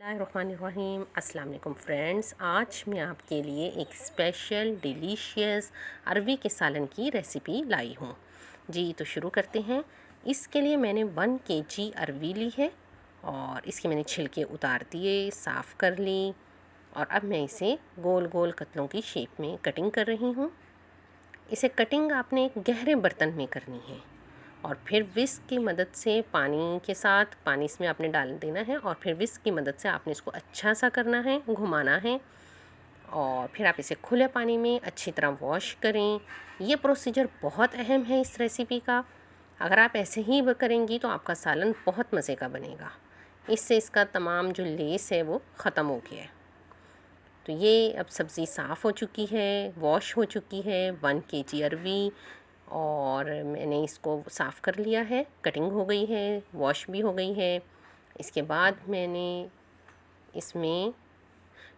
बिस्मिल्लाहिर्रहमानिर्रहीम। अस्सलाम वालेकुम फ्रेंड्स, आज मैं आपके लिए एक स्पेशल डिलीशियस अरवी के सालन की रेसिपी लाई हूँ। जी तो शुरू करते हैं। इसके लिए मैंने 1 kg अरवी ली है और इसके मैंने छिलके उतार दिए, साफ़ कर ली और अब मैं इसे गोल गोल कतलों की शेप में कटिंग कर रही हूँ। इसे कटिंग आपने एक गहरे बर्तन में करनी है और फिर विस्क की मदद से पानी के साथ पानी इसमें आपने डाल देना है और फिर विस्क की मदद से आपने इसको अच्छा सा करना है, घुमाना है और फिर आप इसे खुले पानी में अच्छी तरह वॉश करें। ये प्रोसीजर बहुत अहम है इस रेसिपी का। अगर आप ऐसे ही करेंगी तो आपका सालन बहुत मज़े का बनेगा। इससे इसका तमाम जो लेस है वो ख़त्म हो गया है। तो ये अब सब्ज़ी साफ़ हो चुकी है, वॉश हो चुकी है। 1 kg अरवी और मैंने इसको साफ़ कर लिया है, कटिंग हो गई है, वॉश भी हो गई है। इसके बाद मैंने इसमें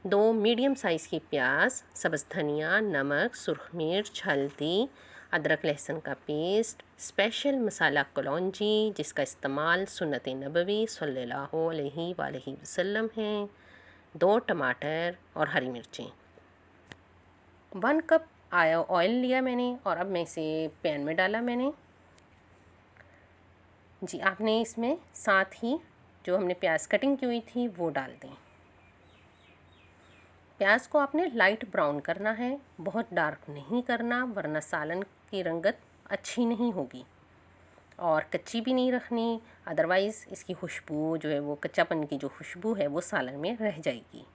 2 मीडियम साइज़ की प्याज, सब्ज़ धनिया, नमक, सुरख मिर्च, हल्दी, अदरक लहसुन का पेस्ट, स्पेशल मसाला कलौंजी जिसका इस्तेमाल सुन्नत नबवी सल्लल्लाहु अलैहि वसल्लम है, 2 टमाटर और हरी मिर्चें। 1 कप ऑयल लिया मैंने और अब मैं इसे पैन में डाला मैंने। जी आपने इसमें साथ ही जो हमने प्याज कटिंग की हुई थी वो डाल दें। प्याज को आपने लाइट ब्राउन करना है, बहुत डार्क नहीं करना वरना सालन की रंगत अच्छी नहीं होगी और कच्ची भी नहीं रखनी, अदरवाइज़ इसकी खुशबू जो है वो कच्चापन की जो खुशबू है वो सालन में रह जाएगी।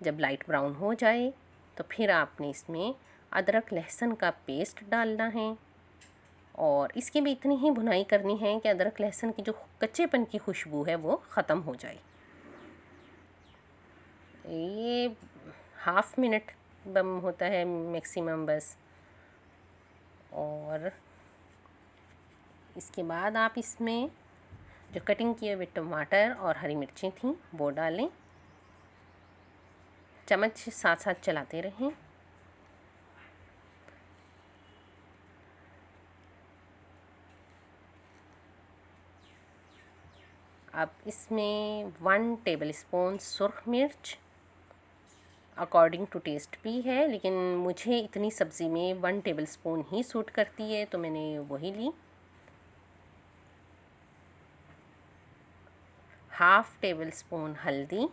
जब लाइट ब्राउन हो जाए तो फिर आपने इसमें अदरक लहसुन का पेस्ट डालना है और इसकी भी इतनी ही भुनाई करनी है कि अदरक लहसुन की जो कच्चेपन की खुशबू है वो ख़त्म हो जाए। ये हाफ़ मिनट बम होता है मैक्सिमम बस। और इसके बाद आप इसमें जो कटिंग किए हुए टमाटर और हरी मिर्चें थी वो डालें। चम्मच साथ साथ चलाते रहें। अब इसमें 1 टेबलस्पून सुरख मिर्च अकॉर्डिंग टू टेस्ट भी है, लेकिन मुझे इतनी सब्ज़ी में 1 टेबलस्पून ही सूट करती है तो मैंने वही ली। हाफ़ टेबलस्पून हल्दी,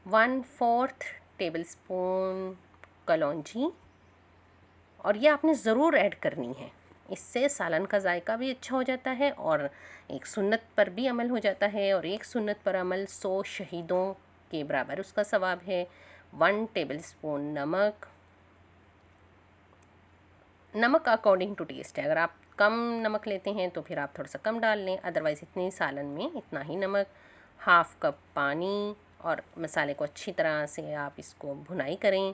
वन फोर्थ टेबलस्पून कलौंजी और ये आपने ज़रूर ऐड करनी है। इससे सालन का जायका भी अच्छा हो जाता है और एक सुन्नत पर भी अमल हो जाता है और एक सुन्नत पर अमल 100 शहीदों के बराबर उसका सवाब है। 1 टेबलस्पून नमक, नमक अकॉर्डिंग टू टेस्ट है। अगर आप कम नमक लेते हैं तो फिर आप थोड़ा सा कम डाल लें, अदरवाइज़ इतने सालन में इतना ही नमक। हाफ़ कप पानी और मसाले को अच्छी तरह से आप इसको भुनाई करें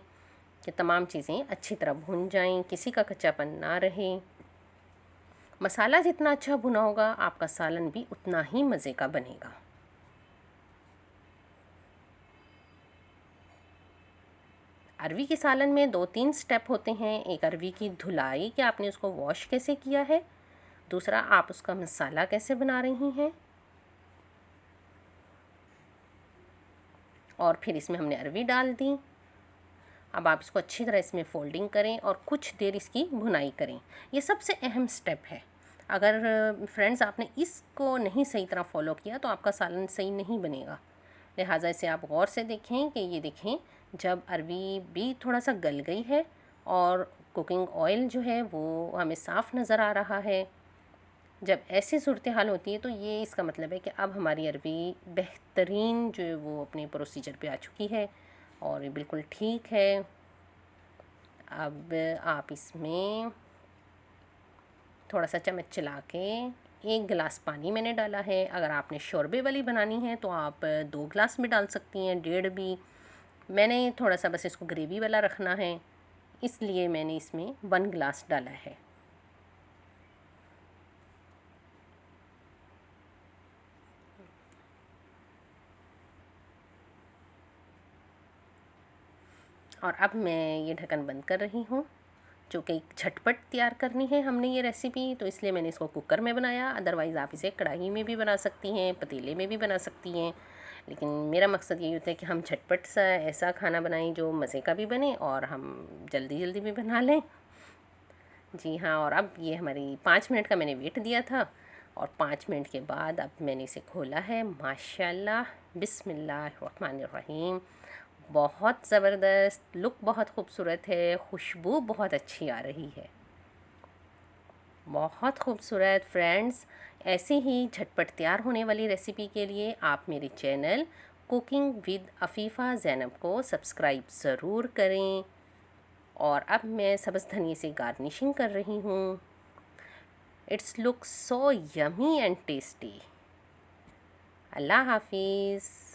कि तमाम चीज़ें अच्छी तरह भुन जाएं, किसी का कच्चापन ना रहे। मसाला जितना अच्छा भुना होगा आपका सालन भी उतना ही मज़े का बनेगा। अरवी के सालन में 2-3 स्टेप होते हैं। एक अरवी की धुलाई कि आपने उसको वॉश कैसे किया है, दूसरा आप उसका मसाला कैसे बना रही हैं और फिर इसमें हमने अरवी डाल दी। अब आप इसको अच्छी तरह इसमें फ़ोल्डिंग करें और कुछ देर इसकी भुनाई करें। ये सबसे अहम स्टेप है। अगर फ्रेंड्स आपने इसको नहीं सही तरह फ़ॉलो किया तो आपका सालन सही नहीं बनेगा। लिहाजा इसे आप गौर से देखें कि ये देखें जब अरवी भी थोड़ा सा गल गई है और कुकिंग ऑयल जो है वो हमें साफ़ नज़र आ रहा है। जब ऐसी सूरत हाल होती है तो ये इसका मतलब है कि अब हमारी अरवी बेहतरीन जो है वो अपने प्रोसीजर पे आ चुकी है और ये बिल्कुल ठीक है। अब आप इसमें थोड़ा सा चम्मच चला के 1 गिलास पानी मैंने डाला है। अगर आपने शोरबे वाली बनानी है तो आप 2 गिलास में डाल सकती हैं, 1.5 भी। मैंने थोड़ा सा बस इसको ग्रेवी वाला रखना है इसलिए मैंने इसमें 1 गिलास डाला है। और अब मैं ये ढक्कन बंद कर रही हूँ। चूँकि झटपट तैयार करनी है हमने ये रेसिपी, तो इसलिए मैंने इसको कुकर में बनाया। अदरवाइज़ आप इसे कढ़ाई में भी बना सकती हैं, पतीले में भी बना सकती हैं, लेकिन मेरा मकसद यही होता है कि हम झटपट सा ऐसा खाना बनाएं जो मज़े का भी बने और हम जल्दी जल्दी भी बना लें। जी हाँ, और अब ये हमारी 5 मिनट का मैंने वेट दिया था और 5 मिनट के बाद अब मैंने इसे खोला है। माशाल्लाह, बिस्मिल्लाहिर्रहमानिर्रहीम। बहुत ज़बरदस्त, लुक बहुत खूबसूरत है, खुशबू बहुत अच्छी आ रही है, बहुत खूबसूरत। फ्रेंड्स, ऐसे ही झटपट तैयार होने वाली रेसिपी के लिए आप मेरे चैनल कुकिंग विद अफ़ीफ़ा ज़ैनब को सब्सक्राइब ज़रूर करें। और अब मैं सब्ज़ धनिए से गार्निशिंग कर रही हूँ। It's look so yummy and tasty. Allah हाफिज़।